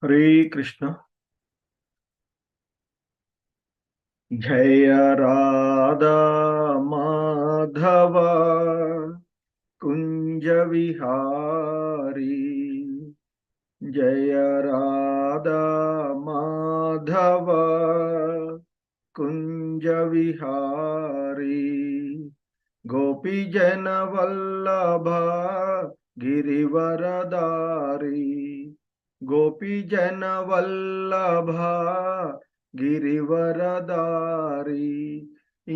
हरे कृष्ण। जय राधा माधव कुंज विहारी। जय राधा माधव कुंज विहारी। गोपी जन वल्लभ गिरिवरदारी। गोपी जन वल्लभ गिरिवरदारी।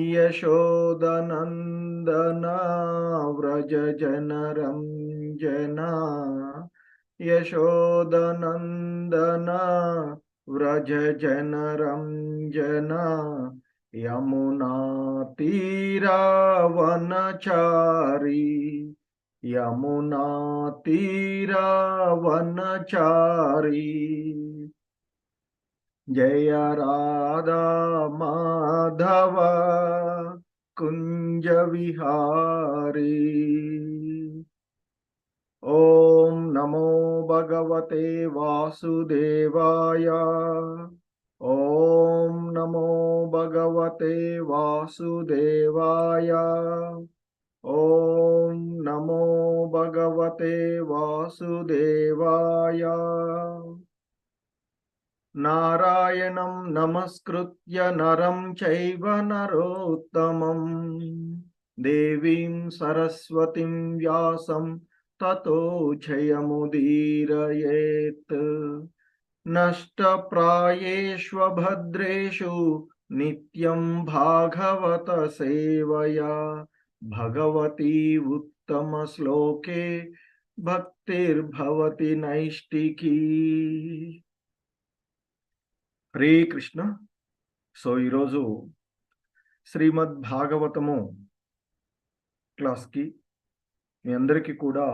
यशोदनंदना व्रज जन रंजना। यशोदनंदना व्रज जन रंजना। यमुना तीरावनचारी। यमुना तीरावनचारी। जय राधा माधव कुंज विहारी। ओम नमो भगवते वासुदेवाय। ओम नमो भगवते वासुदेवाय। ओम नमो भगवते वासुदेवाय। नारायणं नमस्कृत्य नरं चैव नरोत्तमं देवीं सरस्वतीं व्यासं ततो जयमुदीरयेत्। नष्टप्रायेष्वभद्रेषु नित्यं भागवत सेवया भगवती उत्तमश्लोके भक्तिर्भवति नैष्टिकी। హరే కృష్ణ. సో ఈరోజు శ్రీమద్ భాగవతము క్లాస్కి మీ అందరికీ కూడా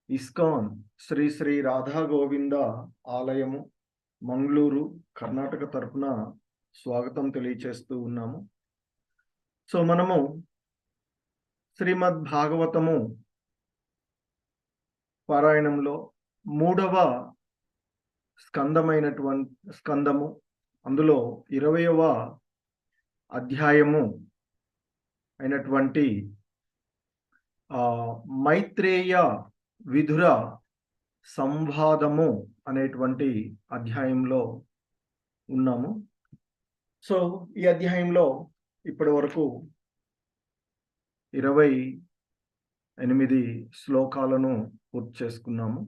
ఇస్కాన్ శ్రీ శ్రీ రాధా గోవింద ఆలయము మంగళూరు కర్ణాటక తరపున స్వాగతం తెలియచేస్తూ ఉన్నాము. సో మనము శ్రీమద్ భాగవతము పారాయణంలో 3వ స్కందము, అందులో 20వ అధ్యాయము అయినటువంటి మైత్రేయ విదుర సంవాదము అనేటువంటి అధ్యాయంలో ఉన్నాము. సో ఈ అధ్యాయంలో ఇప్పటి వరకు 28 శ్లోకాలను పూర్తి చేసుకున్నాము.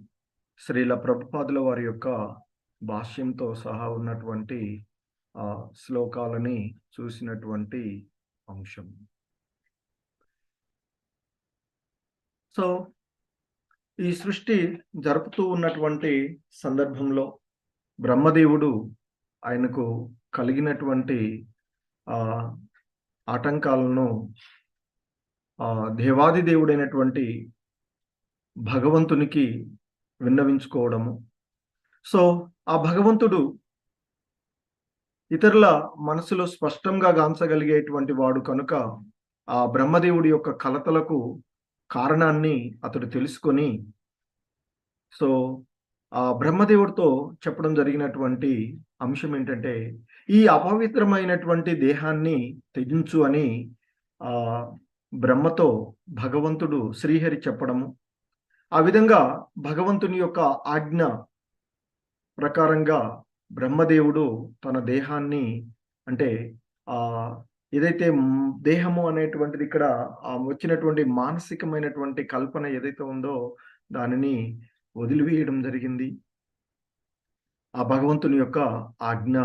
శ్రీల ప్రభుపాదుల వారి యొక్క భాష్యంతో సహా ఉన్నటువంటి శ్లోకాలని చూసినటువంటి అంశం. సో ఈ సృష్టి జరుపుతూ ఉన్నటువంటి సందర్భంలో బ్రహ్మదేవుడు ఆయనకు కలిగినటువంటి ఆటంకాలను దేవాది దేవుడైనటువంటి భగవంతునికి విన్నవించుకోవడము. సో ఆ భగవంతుడు ఇతరుల మనసులో స్పష్టంగా గాంచగలిగేటువంటి వాడు కనుక ఆ బ్రహ్మదేవుడి యొక్క కలతలకు కారణాన్ని అతడు తెలుసుకొని సో ఆ బ్రహ్మదేవుడితో చెప్పడం జరిగినటువంటి అంశం ఏంటంటే, ఈ అపవిత్రమైనటువంటి దేహాన్ని త్యజించు అని బ్రహ్మతో భగవంతుడు శ్రీహరి చెప్పడము. ఆ విధంగా భగవంతుని యొక్క ఆజ్ఞ ప్రకారంగా బ్రహ్మదేవుడు తన దేహాన్ని, అంటే ఏదైతే దేహము అనేటువంటిది ఇక్కడ వచ్చినటువంటి మానసికమైనటువంటి కల్పన ఏదైతే ఉందో దానిని వదిలివేయడం జరిగింది ఆ భగవంతుని యొక్క ఆజ్ఞ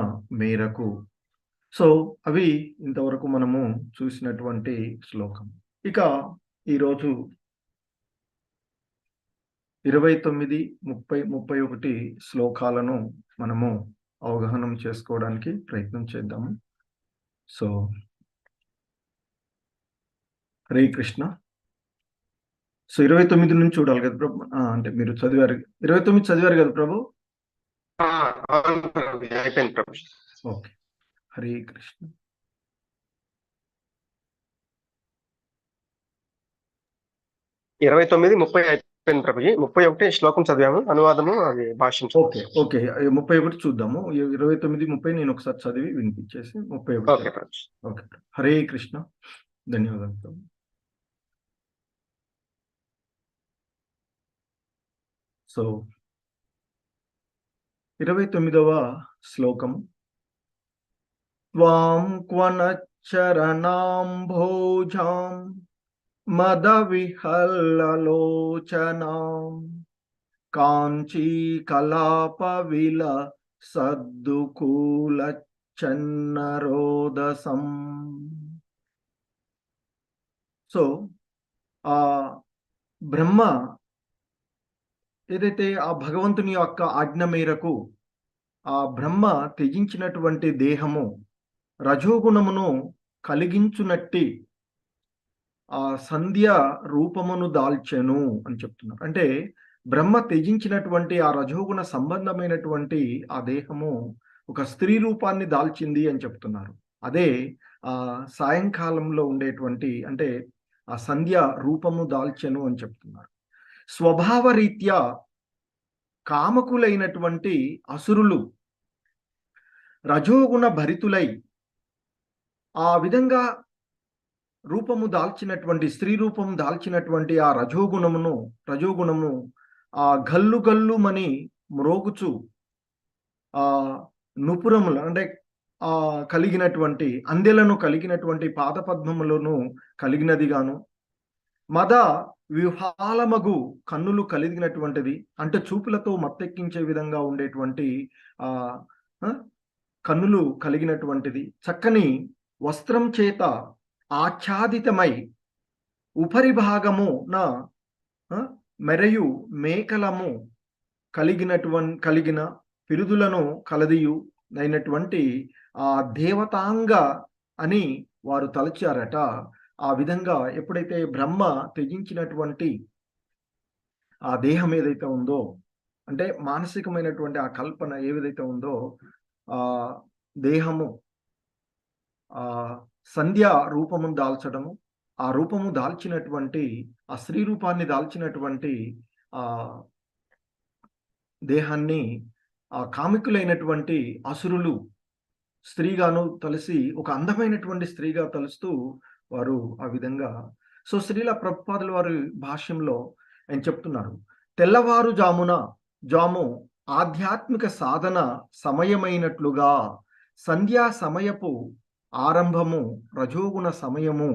మేరకు. సో అవి ఇంతవరకు మనము చూసినటువంటి శ్లోకం. ఇక ఈరోజు 29, 30, 31 శ్లోకాలను మనము అవగాహనం చేసుకోవడానికి ప్రయత్నం చేద్దాము. సో హరే కృష్ణ. సో 29 నుంచి చూడాలి కదా ప్రభు, అంటే మీరు చదివారు 29 చదివారు కదా ప్రభు? అయిపోయింది ప్రభు. ఓకే, హరే కృష్ణ. 29, 30 అయిపోయింది ప్రభుజీ. 31 శ్లోకం చదివాము. అనువాదము అది భాష్యం ఓకే. చదువుతాం. ఓకే. 31 చూద్దాము. 29, 30 నేను ఒకసారి చదివి వినిపించేసి 31 ఓకే ప్రభుజీ. ఓకే. హరే కృష్ణ. ధన్యవాదాలు ప్రభు. సో 29వ శ్లోకము. త్వాం క్వనచ్చరణాంభోజాం మద విహల్లలోచనాం కాంచీ కలాప విల సద్దుకూల చన్నరోదసం. సో ఆ బ్రహ్మ ఏదైతే ఆ భగవంతుని యొక్క ఆజ్ఞ మేరకు ఆ బ్రహ్మ త్యజించినటువంటి దేహము రజోగుణమును కలిగించునట్టి ఆ సంధ్య రూపమును దాల్చెను అని చెప్తున్నారు. అంటే బ్రహ్మ త్యజించినటువంటి ఆ రజోగుణ సంబంధమైనటువంటి ఆ దేహము ఒక స్త్రీ రూపాన్ని దాల్చింది అని చెప్తున్నారు. అదే ఆ సాయంకాలంలో ఉండేటువంటి అంటే ఆ సంధ్య రూపము దాల్చెను అని చెప్తున్నారు. స్వభావరీత్యా కామకులైనటువంటి అసురులు రజోగుణ భరితులై ఆ విధంగా రూపము దాల్చినటువంటి స్త్రీ రూపం దాల్చినటువంటి ఆ రజోగుణము ఆ గల్లు గల్లుమని మ్రోగుచు ఆ నుపురములు అంటే ఆ కలిగినటువంటి అందెలను కలిగినటువంటి పాదపద్మములను కలిగినదిగాను మద విహాలమగు కన్నులు కలిగినటువంటిది అంటే చూపులతో మత్తెక్కించే విధంగా ఉండేటువంటి ఆ ఆ, కన్నులు కలిగినటువంటిది చక్కని వస్త్రం చేత ఆచ్ఛాదితమై ఉపరిభాగమున మెరయు మేకలము కలిగిన పిరుదులను కలదియు అయినటువంటి ఆ దేవతాంగ అని వారు తలచారట. ఆ విధంగా ఎప్పుడైతే బ్రహ్మ త్యజించినటువంటి ఆ దేహం ఏదైతే ఉందో అంటే మానసికమైనటువంటి ఆ కల్పన ఏదైతే ఉందో ఆ దేహము ఆ సంధ్య రూపమును దాల్చడము ఆ రూపము దాల్చినటువంటి ఆ స్త్రీ రూపాన్ని దాల్చినటువంటి ఆ దేహాన్ని ఆ కామికులైనటువంటి అసురులు స్త్రీగాను తలసి ఒక అందమైనటువంటి స్త్రీగా తలుస్తూ వారు ఆ విధంగా సో శ్రీల ప్రభుపాదుల వారి భాష్యంలో ఆయన చెప్తున్నారు. జాము ఆధ్యాత్మిక సాధన సమయమైనట్లుగా సంధ్యా సమయపు ఆరంభము రజోగుణ సమయము.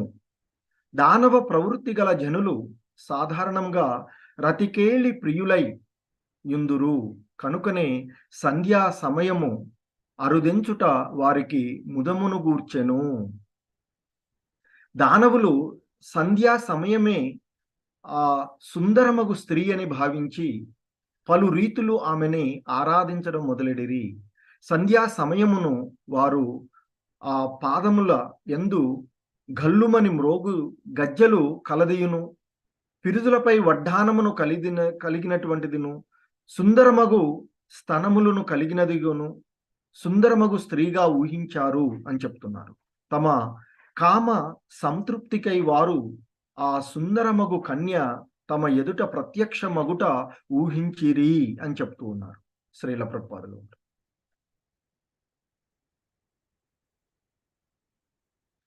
దానవ ప్రవృత్తి గల జనులు సాధారణంగా రతికేళి ప్రియులై యుందురు కనుకనే సంధ్యా సమయము అరుదెంచుట వారికి ముదమును గూర్చెను. దానవులు సంధ్యా సమయమే ఆ సుందరమగు స్త్రీ అని భావించి పలు రీతులు ఆమెని ఆరాధించడం మొదలెడిరి. సంధ్యా సమయమును వారు ఆ పాదముల యందు గల్లుమని మ్రోగు గజ్జలు కలదియును పిరుదులపై వడ్డానమును కలిగినటువంటిదిను సుందరమగు స్తనములను కలిగినదిగును సుందరమగు స్త్రీగా ఊహించారు అని చెప్తున్నారు. తమ కామ సంతృప్తికై వారు ఆ సుందరమగు కన్య తమ ఎదుట ప్రత్యక్ష మగుట ఊహించిరి అని చెప్తూ ఉన్నారు శ్రీల ప్రభుపాదులు.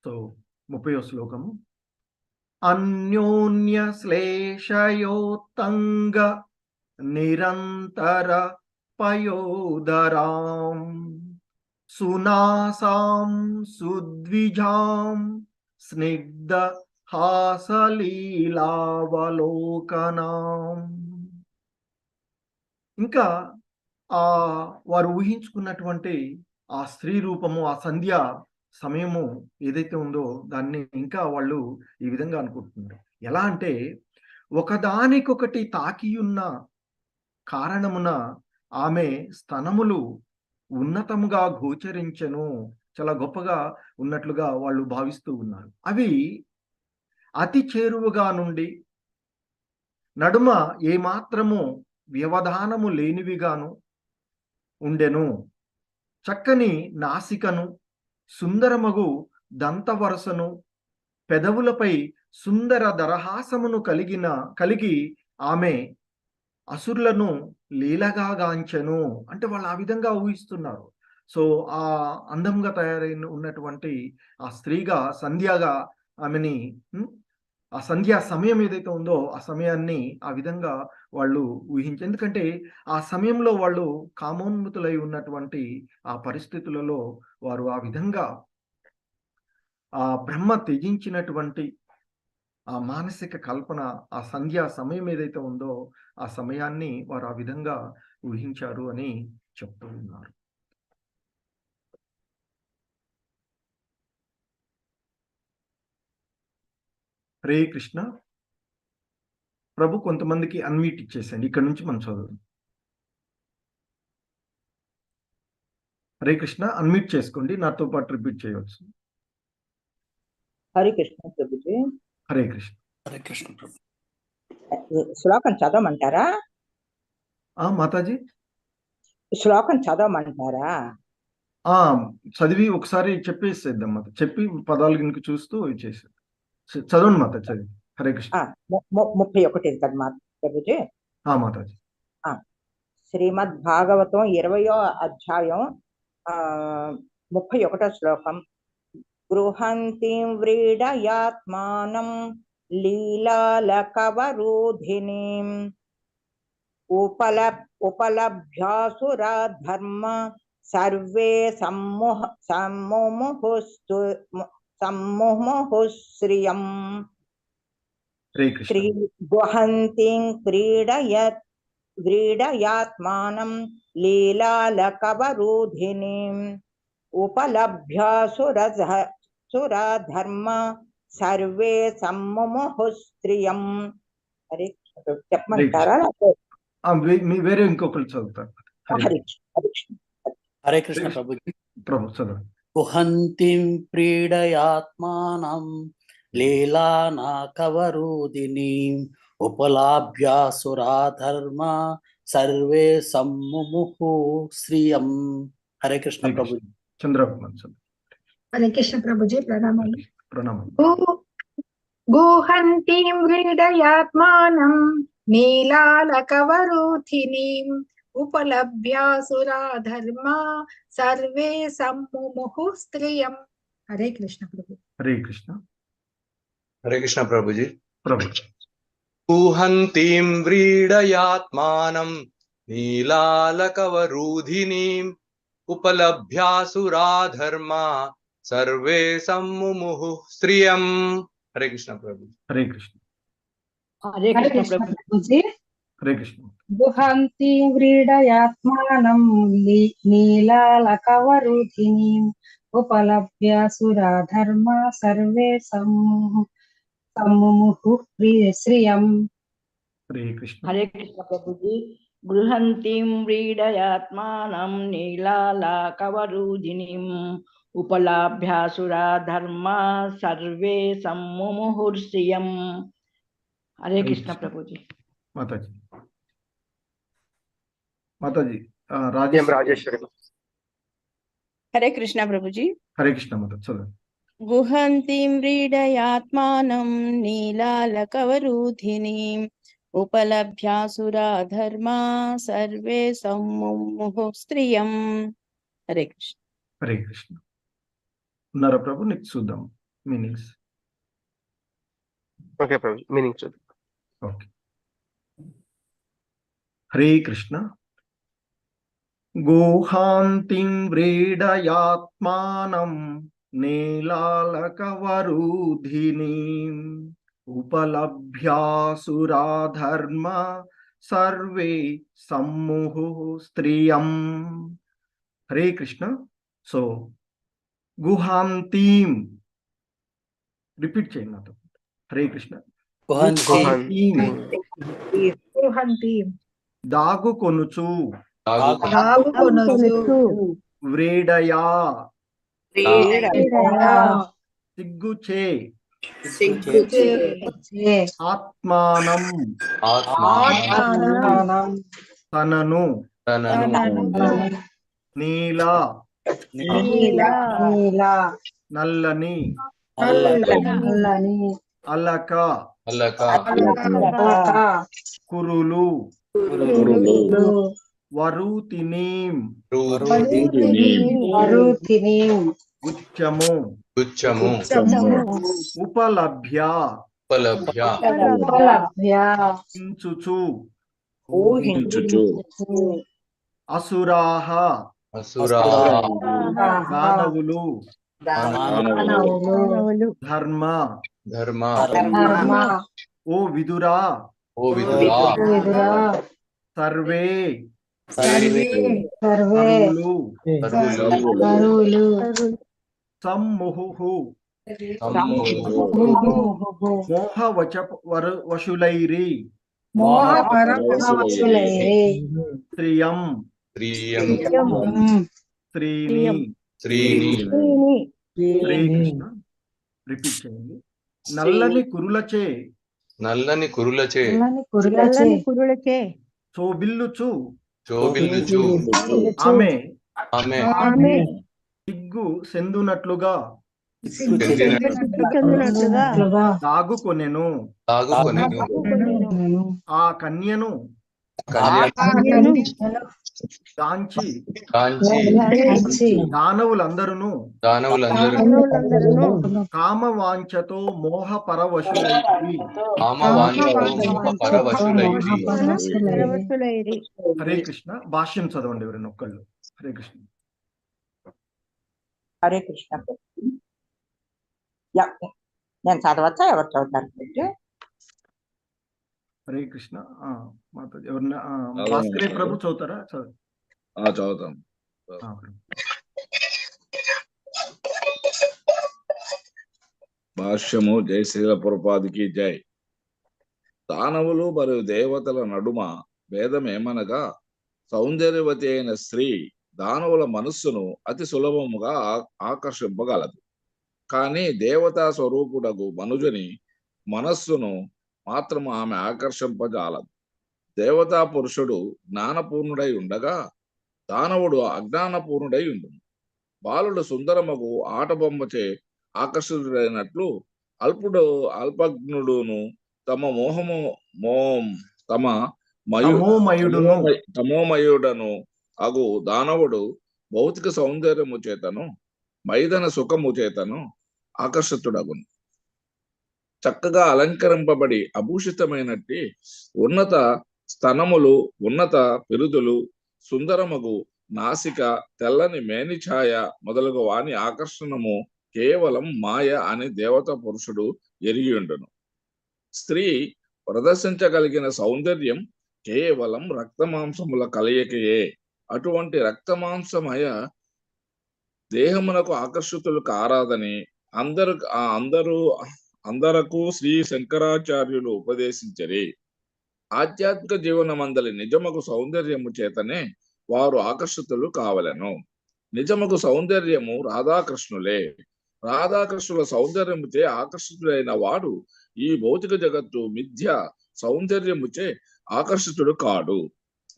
సో 30వ శ్లోకము. అన్యోన్య శ్లేషయోత్తంగ నిరంతర పయోదరాం సునాసాం సుద్విజాం స్నిగ్ధ హాసలీలావలోకనాం. ఇంకా ఆ వారు ఊహించుకున్నటువంటి ఆ స్త్రీ రూపము ఆ సంధ్య సమయము ఏదైతే ఉందో దాన్ని ఇంకా వాళ్ళు ఈ విధంగా అనుకుంటున్నారు. ఎలా అంటే ఒకదానికొకటి తాకియున్న కారణమున ఆమె స్తనములు ఉన్నతముగా గోచరించెను చాలా గొప్పగా ఉన్నట్లుగా వాళ్ళు భావిస్తూ ఉన్నారు. అవి అతి చేరువగా నుండి నడుమ ఏమాత్రము వ్యవధానము లేనివిగాను ఉండెను. చక్కని నాసికను సుందరమగు దంతవరసను పెదవులపై సుందర దరహాసమును కలిగి ఆమె అసురులను లీలగా గాంచెను అంటే వాళ్ళు ఆ విధంగా ఊహిస్తున్నారు. సో, ఆ అందంగా ఉన్నటువంటి ఆ స్త్రీగా సంధ్యగా ఆమెని ఆ సంధ్యా సమయం ఏదైతే ఉందో, ఆ సమయాన్ని ఆ విధంగా వాళ్ళు ఎందుకంటే ఆ సమయంలో వాళ్ళు కామోన్ముతులై ఉన్నటువంటి ఆ పరిస్థితులలో వారు ఆ విధంగా ఆ బ్రహ్మ త్యజించినటువంటి ఆ మానసిక కల్పన, ఆ సంధ్యా సమయం ఏదైతే ఉందో, ఆ సమయాన్ని వారు ఆ విధంగా ఊహించారు అని చెప్తూ ఉన్నారు. హరే కృష్ణ. ప్రభు కొంతమందికి అన్‌మ్యూట్ ఇచ్చేసేయండి. ఇక్కడి నుంచి మనం చదువుదాం. హరే కృష్ణ అన్‌మ్యూట్ చేసుకోండి. నాతో పాటు రిపీట్ చేయవచ్చు. హరే కృష్ణ ప్రభుజీ. హరే కృష్ణ. హరే కృష్ణ ప్రభు. శ్లోకం చదవమంటారా? మాతాజీ శ్లోకం చదవమంటారా? చదివి ఒకసారి చెప్పేసేద్దాం మాత. చెప్పి పదాలు గినుక చూస్తూ చేసేది. చదవండి మాత చదివి. హరే కృష్ణ. 31 కదా మా ప్రభుజీ. మాతాజీ. శ్రీమద్ భాగవతం 20వ అధ్యాయం 31వ శ్లోకం. గృహంతిం వ్రీడయాత్మానం లీలాలకవరోధినీం ఉపలభ్యాసురా ధర్మ సర్వే సమ్ముముహుశ్రియం. గుహంతిం వ్రీడయాత్మానం లీలాలకవరోధినీం ఉపలభ్యాసురా ధర్మ సర్వే సమ్ముముహుశ్రియం. హరే చెప్పమంటారా? వేరే ఇంకొకరు చదువుతారు. హరే కృష్ణ ప్రభుజీ. ప్రభు చదవండి. గుహంతిం ప్రీడయాత్మానం లీలానాకవరోధినీం ఉపలాభ్యాసురా ధర్మ సర్వే సమ్ముముహు శ్రియం. హరే కృష్ణ ప్రభుజీ. చంద్రబాబు. హరే కృష్ణ ప్రభుజీ. ప్రణామాలు. ప్రణామం. గుహంతిం వ్రీడయాత్మానం నీలాలకవరోధినీం ఉపలభ్యాసురా ధర్మ సర్వే సమ్ముముహు స్త్రియం. హరే కృష్ణ ప్రభు. హరే కృష్ణ. హరే కృష్ణ ప్రభుజీ. ప్రభు. గుహంతిం వ్రీడయాత్మానం నీలాలకవరూధినీం ఉపలభ్యాసురా ధర్మ సర్వే సమ్ముముహు శ్రియం. హరే కృష్ణ ప్రభుజీ. హరే కృష్ణ. హరే కృష్ణ ప్రభుజీ. హరే కృష్ణ. గుహంతి వ్రీడయాత్మానం నీలాలకవరుధినీం ఉపలభ్యాసురా ధర్మ సర్వే సమ్ముముహు శ్రియం. హరే కృష్ణ. హరే కృష్ణ ప్రభుజీ. గృహంతిం వ్రీడయాత్మానం నీలాలకవరోధినీం ఉపలభ్యాసురా ధర్మ సర్వే సమ్ముముహుర్షియం. హరే కృష్ణ ప్రభుజీ. మాతాజీ. మాతాజీ రాజేశ్వరి. హరే కృష్ణ ప్రభుజీ. హరే కృష్ణ మాతాజీ చదవండి. గుహంతిం వ్రీడయాత్మానం నీలాలకవరోధినీం ఉపలభ్యాసురా ధర్మ సర్వే సమ్ముముహు స్త్రియం. హరే కృష్ణ. హరే కృష్ణ. ఉన్నారా ప్రభు? నీకు చూద్దాం మీనింగ్స్. ఓకే ప్రభు, మీనింగ్ చూద్దాం. ఓకే. హరే కృష్ణ. గుహాంతిం వ్రీడయాత్మానం నీలాలకవరూధినీం ఉపలభ్యాసురా ధర్మ సర్వే సమ్ముహు స్త్రియం. హరే కృష్ణ. సో గుహాంతిం రిపీట్ చేయండి నాతో. హరే కృష్ణ. గుహంతిం దాగుకొనుచు వ్రీడయా సిగ్గుచే ఆత్మానం తనను నీలా నల్లని అలక కురులు వరుతినీం వరుతినీం గుచ్చము గుచ్చము ఉపలభ్య ఉపలభ్య ఉపలభ్య హించుచు ఊహించుచు అసురాహ అసురాః దానవులు మానవులు ధర్మ ధర్మ ధర్మ ఓ విదురా ఓ విదురా విదురా సర్వే సర్వే కరువులు కరువులు సమ్ముహు సమ్ముః మోహ వశులైరి మోహపరవశులైరి శ్రియం శ్రియం శ్రీని శ్రీని శ్రీకృష్ణ రిపీట్ చేయండి. నల్లని కురులచే నల్లని కురులచే కురులచే శోభిల్లుచు శోభిల్లుచు ఆమె ఆమె సిగ్గు సెందునట్లుగా దాగుకొనెను. తాగుకొనెను ఆ కన్యను కన్యను కాంచి కాంచి దానవులందరూ కామవాంఛతో మోహ పరవశులైరి. హరే కృష్ణ. భాష్యం చదవండి ఎవరైనా ఒక్కళ్ళు. హరే కృష్ణ. హరే కృష్ణ. నేను చదవచ్చా? ఎవరు చదువుతారు? హరే కృష్ణ. మాతాజీ ఎవరన్నా భాస్కరే ప్రభు చదువుతారా? చదువుతాం. భాష్యము. జై శ్రీల ప్రభుపాదికి జై. దానవులు మరియు దేవతల నడుమ భేదమేమనగా సౌందర్యవతి అయిన స్త్రీ దానవుల మనస్సును అతి సులభముగా ఆకర్షింపగలదు. కానీ దేవతా స్వరూపుడగు మనుజుని మనస్సును మాత్రము ఆమె ఆకర్షింపజాలదు. దేవతా పురుషుడు జ్ఞానపూర్ణుడై ఉండగా దానవుడు అజ్ఞానపూర్ణుడై ఉండును. బాలుడు సుందరమగు ఆటబొమ్మచే ఆకర్షితుడైనట్లు అల్పజ్ఞుడును తమోమయుడను అగు దానవుడు భౌతిక సౌందర్యము చేతను మైదన సుఖము చేతను ఆకర్షితుడగును. చక్కగా అలంకరింపబడి అభూషితమైనట్టి ఉన్నత స్తనములు, ఉన్నత పిరుదులు, సుందరమగు నాసిక, తెల్లని మేనిఛాయ మొదలగు వాని ఆకర్షణము కేవలం మాయ అని దేవత పురుషుడు ఎరిగి ఉండును. స్త్రీ ప్రదర్శించగలిగిన సౌందర్యం కేవలం రక్తమాంసముల కలయికయే. అటువంటి రక్తమాంసమయ దేహమునకు ఆకర్షితులు కారాదని అందరకు శ్రీ శంకరాచార్యులు ఉపదేశించరి. ఆధ్యాత్మిక జీవనమందలి నిజముకు సౌందర్యము చేతనే వారు ఆకర్షితులు కావలెను. నిజముకు సౌందర్యము రాధాకృష్ణులే. రాధాకృష్ణుల సౌందర్యముచే ఆకర్షితుడైన వాడు ఈ భౌతిక జగత్తు మిథ్య సౌందర్యముచే ఆకర్షితుడు కాడు.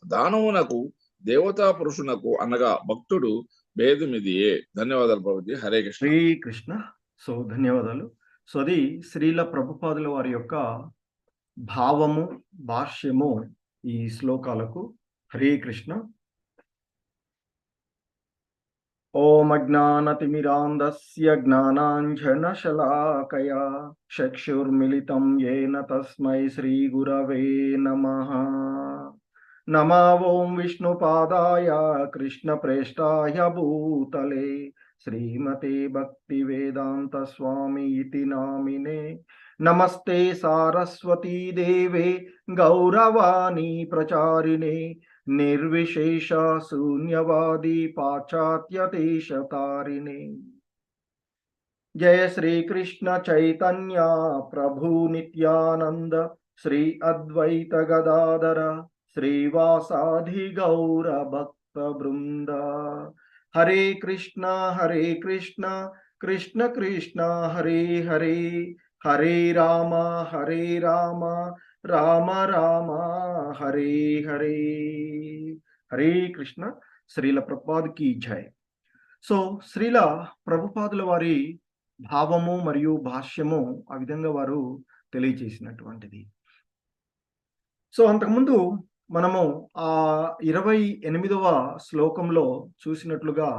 దానవునకు దేవతా పురుషునకు అనగా భక్తుడు భేదమిదియే. ధన్యవాదాలు ప్రభుజీ. హరే కృష్ణ. శ్రీకృష్ణ. సో ధన్యవాదాలు. సో అది శ్రీల ప్రభుపాదుల వారి యొక్క భావము, భాష్యము ఈ శ్లోకాలకు. హరే కృష్ణ. ఓం అజ్ఞానతిమిరాంధస్య జ్ఞానాంజనశలాకయా చక్షుర్మిలితం యేన తస్మై శ్రీగురవే నమః. నమో ఓం విష్ణుపాదాయ కృష్ణప్రేష్టాయ భూతలే శ్రీమతే భక్తివేదాంత స్వామి ఇతి నామినే. నమస్తే సారస్వతీ దేవే గౌరవాణి ప్రచారిణే నిర్విశేష శూన్యవాది పాశ్చాత్య దేశతారిణే. జయ శ్రీకృష్ణ చైతన్య ప్రభు నిత్యానంద శ్రీ అద్వైత గదాధర శ్రీవాసాధి గౌర భక్త బృంద. హరే కృష్ణ కృష్ణ కృష్ణ హరే హరే, హరే రామ రామ రామ హరే హరే. హరే కృష్ణ. శ్రీల ప్రభుపాద్కి జై. సో శ్రీల ప్రభుపాదుల వారి భావము మరియు భాష్యము ఆ విధంగా వారు తెలియచేసినటువంటిది. సో అంతకుముందు మనము ఆ 28వ శ్లోకంలో చూసినట్లుగా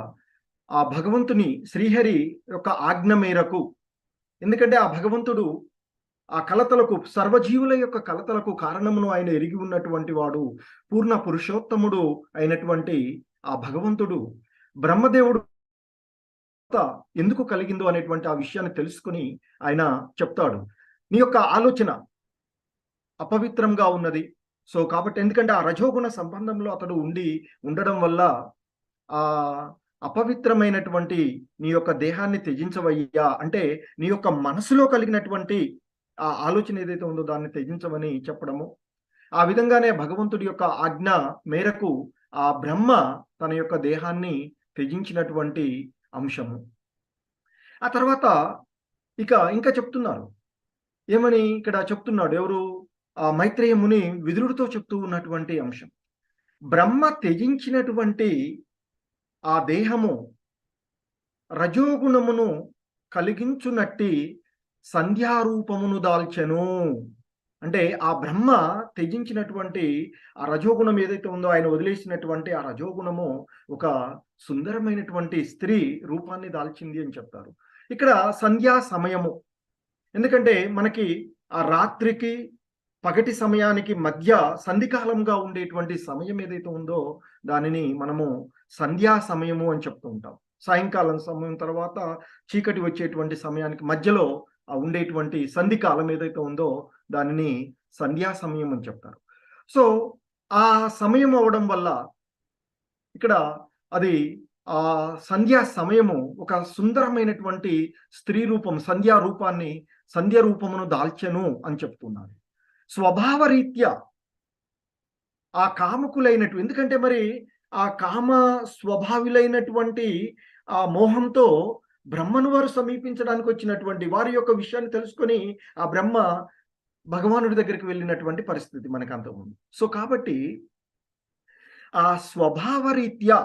ఆ భగవంతుని శ్రీహరి యొక్క ఆజ్ఞ మేరకు, ఎందుకంటే ఆ భగవంతుడు ఆ కలతలకు, సర్వజీవుల యొక్క కలతలకు కారణమును ఆయన ఎరిగి ఉన్నటువంటి వాడు, పూర్ణ పురుషోత్తముడు అయినటువంటి ఆ భగవంతుడు బ్రహ్మదేవుడు ఎందుకు కలిగిందో అనేటువంటి ఆ విషయాన్ని తెలుసుకుని ఆయన చెప్తాడు, నీ యొక్క ఆలోచన అపవిత్రంగా ఉన్నది. సో కాబట్టి ఎందుకంటే ఆ రజోగుణ సంబంధంలో అతడు ఉండడం వల్ల ఆ అపవిత్రమైనటువంటి నీ యొక్క దేహాన్ని త్యజించవయ్యా, అంటే నీ యొక్క మనసులో కలిగినటువంటి ఆ ఆలోచన ఏదైతే ఉందో దాన్ని త్యజించమని చెప్పడము. ఆ విధంగానే భగవంతుడి యొక్క ఆజ్ఞ మేరకు ఆ బ్రహ్మ తన యొక్క దేహాన్ని త్యజించినటువంటి అంశము. ఆ తర్వాత ఇంకా చెప్తున్నారు, ఏమని ఇక్కడ చెప్తున్నాడు, ఎవరు? ఆ మైత్రేయ ముని విదురుడితో చెప్తూ ఉన్నటువంటి అంశం, బ్రహ్మ త్యజించినటువంటి ఆ దేహము రజోగుణమును కలిగించునట్టి సంధ్యారూపమును దాల్చెను. అంటే ఆ బ్రహ్మ త్యజించినటువంటి ఆ రజోగుణం ఏదైతే ఉందో, ఆయన వదిలేసినటువంటి ఆ రజోగుణము ఒక సుందరమైనటువంటి స్త్రీ రూపాన్ని దాల్చింది అని చెప్తారు. ఇక్కడ సంధ్యా సమయము, ఎందుకంటే మనకి ఆ రాత్రికి పగటి సమయానికి మధ్య సంధికాలంగా ఉండేటువంటి సమయం ఏదైతే ఉందో దానిని మనము సంధ్యా సమయము అని చెప్తూ ఉంటాం. సాయంకాలం సమయం తర్వాత చీకటి వచ్చేటువంటి సమయానికి మధ్యలో ఉండేటువంటి సంధికాలం ఏదైతే ఉందో దానిని సంధ్యా సమయం అని చెప్తారు. సో ఆ సమయం అవడం వల్ల ఇక్కడ అది ఆ సంధ్యా సమయము ఒక సుందరమైనటువంటి స్త్రీ రూపం, సంధ్య రూపమును దాల్చెను అని చెప్తున్నారు. స్వభావరీత్యా ఆ కామకులైనటు, ఎందుకంటే మరి ఆ కామ స్వభావులైనటువంటి ఆ మోహంతో బ్రహ్మను వారు సమీపించడానికి వచ్చినటువంటి వారి యొక్క విషయాన్ని తెలుసుకొని ఆ బ్రహ్మ భగవానుడి దగ్గరికి వెళ్ళినటువంటి పరిస్థితి మనకు అంత ఉంది. సో కాబట్టి ఆ స్వభావరీత్యా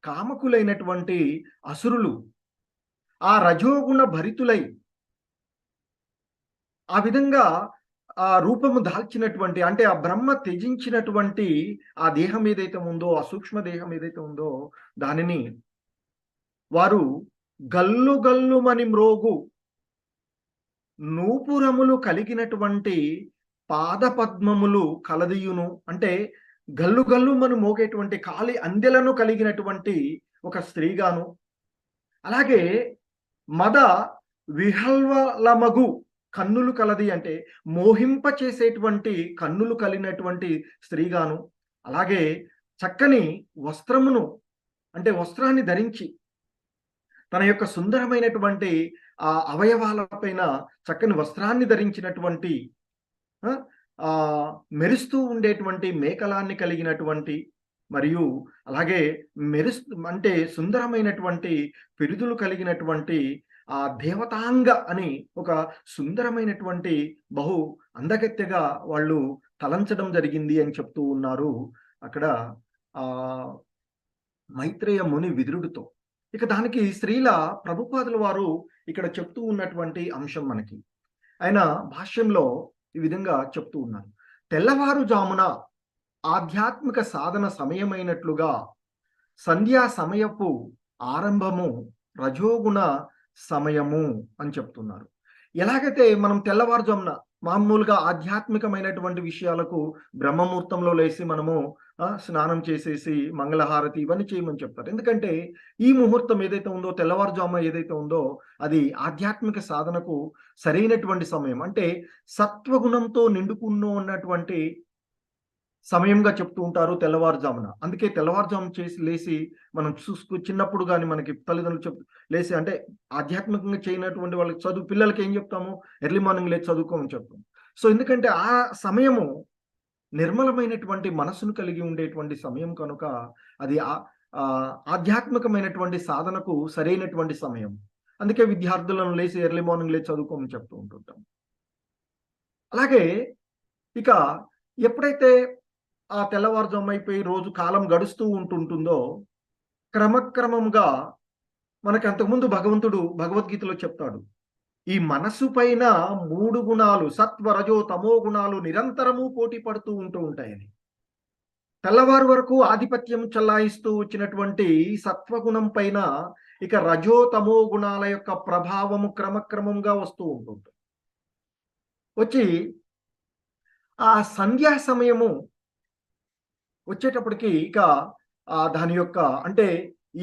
కామకులైనటువంటి అసురులు ఆ రజోగుణ భరితులై ఆ విధంగా ఆ రూపము దాల్చినటువంటి, అంటే ఆ బ్రహ్మ త్యజించినటువంటి ఆ దేహం ఏదైతే ఉందో, ఆ సూక్ష్మ దేహం ఏదైతే ఉందో దానిని వారు గల్లు గల్లుమని మ్రోగు నూపురములు కలిగినటువంటి పాదపద్మములు కలదియును, అంటే గల్లు గల్లుమని మోగేటువంటి కాలి అందెలను కలిగినటువంటి ఒక స్త్రీగాను, అలాగే మద విహల్వలమగు కన్నులు కలది, అంటే మోహింప చేసేటువంటి కన్నులు కలిగినటువంటి స్త్రీగాను, అలాగే చక్కని వస్త్రమును, అంటే వస్త్రాన్ని ధరించి తన యొక్క సుందరమైనటువంటి ఆ అవయవాలపైన చక్కని వస్త్రాన్ని ధరించినటువంటి మెరుస్తూ ఉండేటువంటి మేకలాన్ని కలిగినటువంటి, మరియు అలాగే అంటే సుందరమైనటువంటి పిరుదులు కలిగినటువంటి ఆ దేవతాంగ అని ఒక సుందరమైనటువంటి బహు అందగత్తెగా వాళ్ళు తలంచడం జరిగింది అని చెప్తూ ఉన్నారు అక్కడ ఆ మైత్రేయ ముని విదురుడితో. ఇక దానికి శ్రీల ప్రభుపాదుల వారు ఇక్కడ చెప్తూ ఉన్నటువంటి అంశం మనకి ఆయన భాష్యంలో ఈ విధంగా చెప్తూ ఉన్నారు, తెల్లవారుజామున ఆధ్యాత్మిక సాధన సమయమైనట్లుగా సంధ్యా సమయపు ఆరంభము రజోగుణ సమయము అని చెప్తున్నారు. ఎలాగైతే మనం తెల్లవారుజామున మామూలుగా ఆధ్యాత్మికమైనటువంటి విషయాలకు బ్రహ్మముహూర్తంలో లేసి మనము స్నానం చేసేసి మంగళహారతి ఇవన్నీ చేయమని చెప్తారు. ఎందుకంటే ఈ ముహూర్తం ఏదైతే ఉందో, తెల్లవారుజామున ఏదైతే ఉందో అది ఆధ్యాత్మిక సాధనకు సరైనటువంటి సమయం, అంటే సత్వగుణంతో ఉన్నటువంటి సమయంగా చెప్తూ ఉంటారు తెల్లవారుజామున. అందుకే తెల్లవారుజామున లేసి మనం చిన్నప్పుడు కానీ మనకి తల్లిదండ్రులు లేసి, అంటే ఆధ్యాత్మికంగా చేయనటువంటి వాళ్ళకి పిల్లలకి ఏం చెప్తాము, ఎర్లీ మార్నింగ్ లేచి చదువుకోమని చెప్తాము. సో ఎందుకంటే ఆ సమయము నిర్మలమైనటువంటి మనసును కలిగి ఉండేటువంటి సమయం కనుక అది ఆధ్యాత్మికమైనటువంటి సాధనకు సరైనటువంటి సమయం. అందుకే విద్యార్థులను లేచి ఎర్లీ మార్నింగ్ లేచి చదువుకోమని చెప్తూ ఉంటుంటాం. అలాగే ఇక ఎప్పుడైతే ఆ తెల్లవారుజాము అయిపోయి రోజు కాలం గడుస్తూ ఉంటుందో క్రమక్రమంగా మనకి అంతకుముందు భగవంతుడు భగవద్గీతలో చెప్తాడు, ఈ మనసు పైన 3 గుణాలు సత్వ రజో తమో గుణాలు నిరంతరము పోటీ పడుతూ ఉంటాయని. తెల్లవారు వరకు ఆధిపత్యం చెలాయిస్తూ వచ్చినటువంటి సత్వగుణం పైన ఇక రజో తమో గుణాల యొక్క ప్రభావము క్రమక్రమంగా వస్తూ ఉంటుంది. వచ్చి ఆ సంధ్యా సమయము వచ్చేటప్పటికి ఇక దాని యొక్క అంటే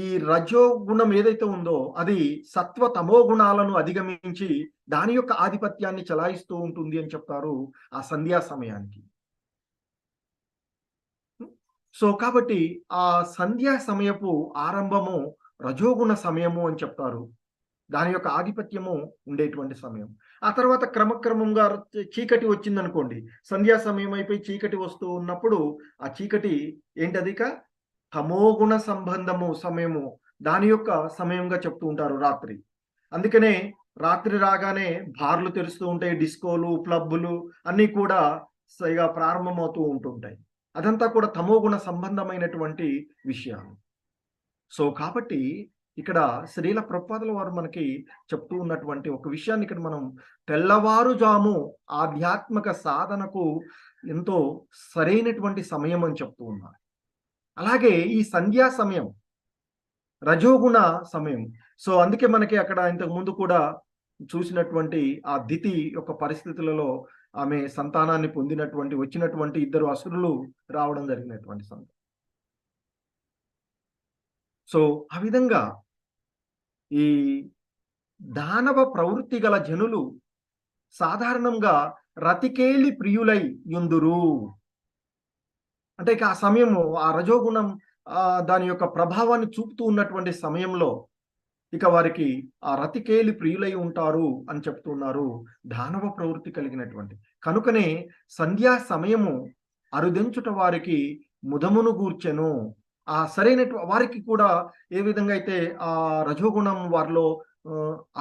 ఈ రజో గుణం ఏదైతే ఉందో అది సత్వ తమో గుణాలను అధిగమించి దాని యొక్క ఆధిపత్యాన్ని చెలాయిస్తూ ఉంటుంది అని చెప్తారు ఆ సంధ్యా సమయానికి. సో కాబట్టి ఆ సంధ్యా సమయపు ఆరంభము రజోగుణ సమయము అని చెప్తారు. దాని యొక్క ఆధిపత్యము ఉండేటువంటి సమయం. ఆ తర్వాత క్రమక్రమంగా చీకటి వచ్చిందనుకోండి, సంధ్యా సమయం అయిపోయి చీకటి వస్తూ ఉన్నప్పుడు ఆ చీకటి ఏంటది తమోగుణ సంబంధము సమయము, దాని యొక్క సమయంగా చెప్తూ ఉంటారు రాత్రి. అందుకనే రాత్రి రాగానే బార్లు తెరుస్తూ ఉంటాయి, డిస్కోలు క్లబ్బులు అన్నీ కూడా ఇక ప్రారంభమవుతూ ఉంటుంటాయి. అదంతా కూడా తమోగుణ సంబంధమైనటువంటి విషయాలు. సో కాబట్టి ఇక్కడ శ్రీల ప్రభుపాదుల వారు మనకి చెప్తూ ఉన్నటువంటి ఒక విషయాన్ని ఇక్కడ మనం తెల్లవారుజాము ఆధ్యాత్మిక సాధనకు ఎంతో సరైనటువంటి సమయం అని చెప్తూ ఉన్నారు. అలాగే ఈ సంధ్యా సమయం రజోగుణ సమయం. సో అందుకే మనకి అక్కడ ఇంతకు ముందు కూడా చూసినటువంటి ఆ దితి యొక్క పరిస్థితులలో ఆమె సంతానాన్ని పొందినటువంటి వచ్చినటువంటి 2 అసురులు రావడం జరిగినటువంటి సందర్భం. సో ఆ విధంగా ఈ దానవ ప్రవృత్తి గల జనులు సాధారణంగా రతికేళి ప్రియులై యుందురు. అంటే ఇక ఆ సమయము ఆ రజోగుణం దాని యొక్క ప్రభావాన్ని చూపుతూ ఉన్నటువంటి సమయంలో ఇక వారికి ఆ రతికేలి ప్రియులై ఉంటారు అని చెప్తున్నారు దానవ ప్రవృత్తి కలిగినటువంటి. కనుకనే సంధ్యా సమయము అరుదెంచుట వారికి ముదమును గూర్చెను. ఆ సరైన వారికి కూడా ఏ విధంగా అయితే ఆ రజోగుణం వారిలో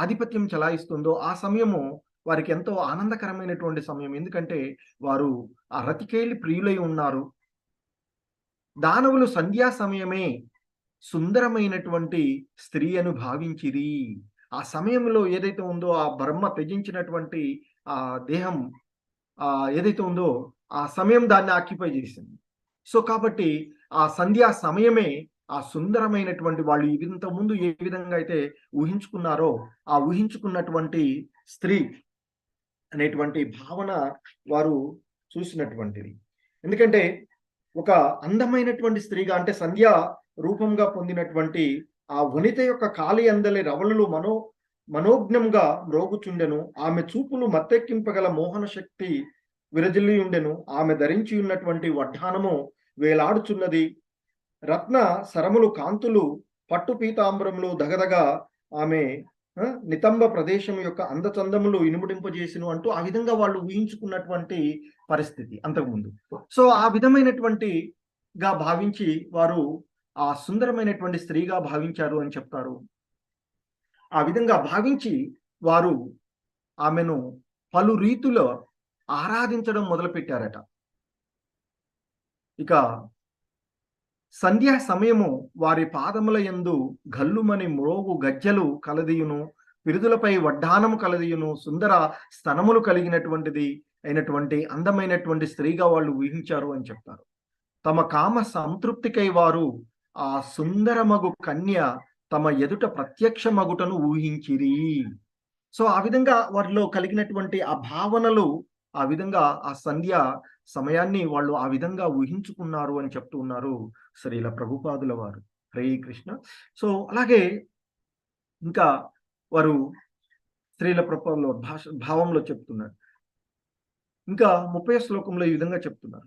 ఆధిపత్యం చెలాయిస్తుందో ఆ సమయము వారికి ఎంతో ఆనందకరమైనటువంటి సమయం. ఎందుకంటే వారు ఆ రతికేలి ప్రియులై ఉన్నారు. దానవులు సంధ్యా సమయమే సుందరమైనటువంటి స్త్రీ అని భావించిరి. ఆ సమయంలో ఏదైతే ఉందో ఆ బ్రహ్మ త్యజించినటువంటి ఆ దేహం ఏదైతే ఉందో ఆ సమయం దాన్ని ఆక్యుపై చేసింది. సో కాబట్టి ఆ సంధ్యా సమయమే ఆ సుందరమైనటువంటి వాళ్ళు ఇంతకుముందు ఏ విధంగా అయితే ఊహించుకున్నారో ఆ ఊహించుకున్నటువంటి స్త్రీ అనేటువంటి భావన వారు చూసినటువంటిది. ఎందుకంటే ఒక అందమైనటువంటి స్త్రీగా అంటే సంధ్యా రూపంగా పొందినటువంటి ఆ వనిత యొక్క కాలి అందలి రవళులు మనోజ్ఞంగా మ్రోగుచుండెను. ఆమె చూపులు మత్తెక్కింపగల మోహన శక్తి విరజిల్లి ఉండెను. ఆమె ధరించి ఉన్నటువంటి వడ్డానము వేలాడుచున్నది. రత్న సరములు కాంతులు పట్టు పీతాంబరములు దగదగా ఆమె నితంబ ప్రదేశం యొక్క అందచందములు ఇనుముడింపజేసిను అంటూ ఆ విధంగా వాళ్ళు ఊహించుకున్నటువంటి పరిస్థితి అంతకుముందు. సో ఆ విధమైనటువంటిగా భావించి వారు ఆ సుందరమైనటువంటి స్త్రీగా భావించారు అని చెప్తారు. ఆ విధంగా భావించి వారు ఆమెను పలు రీతుల్లో ఆరాధించడం మొదలుపెట్టారట. ఇక సంధ్యా సమయము వారి పాదముల యందు గల్లుమని మ్రోగు గజ్జలు కలదీయును, పిరుదులపై వడ్డానము కలదీయును, సుందర స్తనములు కలిగినటువంటిది అయినటువంటి అందమైనటువంటి స్త్రీగా వాళ్ళు ఊహించారు అని చెప్తారు. తమ కామ సంతృప్తికై వారు ఆ సుందరమగు కన్య తమ ఎదుట ప్రత్యక్ష మగుటను ఊహించిరి. సో ఆ విధంగా వారిలో కలిగినటువంటి ఆ భావనలు ఆ విధంగా ఆ సంధ్య సమయాన్ని వాళ్ళు ఆ విధంగా ఊహించుకున్నారు అని చెప్తూ ఉన్నారు శ్రీల ప్రభుపాదుల వారు. హరే కృష్ణ. సో అలాగే ఇంకా వారు శ్రీల ప్రభుపాదుల భావంలో చెప్తున్నారు. ఇంకా 30వ శ్లోకంలో ఈ విధంగా చెప్తున్నారు.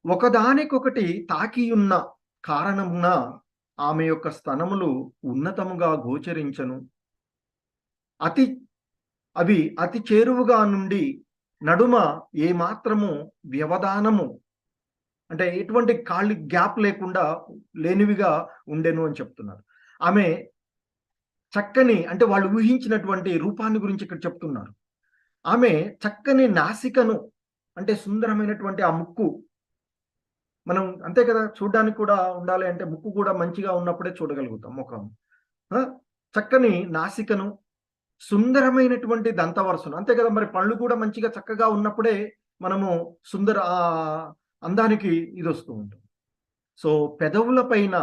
ఒకదానికొకటి తాకియున్న కారణమున ఆమె యొక్క స్తనములు ఉన్నతముగా గోచరించను. అవి అతి చేరువుగా నుండి నడుమ ఏ మాత్రము వ్యవధానము అంటే ఎటువంటి కాళ్ళు గ్యాప్ లేకుండా లేనివిగా ఉండెను అని చెప్తున్నారు. ఆమె చక్కని అంటే వాళ్ళు ఊహించినటువంటి రూపాన్ని గురించి ఇక్కడ చెప్తున్నారు. ఆమె చక్కని నాసికను అంటే సుందరమైనటువంటి ఆ ముక్కు, మనం అంతే కదా చూడడానికి కూడా ఉండాలి అంటే ముక్కు కూడా మంచిగా ఉన్నప్పుడే చూడగలుగుతాం ముఖం. చక్కని నాసికను, సుందరమైనటువంటి దంతవరసను, అంతే కదా మరి, పళ్ళు కూడా మంచిగా చక్కగా ఉన్నప్పుడే మనము అందానికి ఇది వస్తూ ఉంటుంది. సో పెదవుల పైన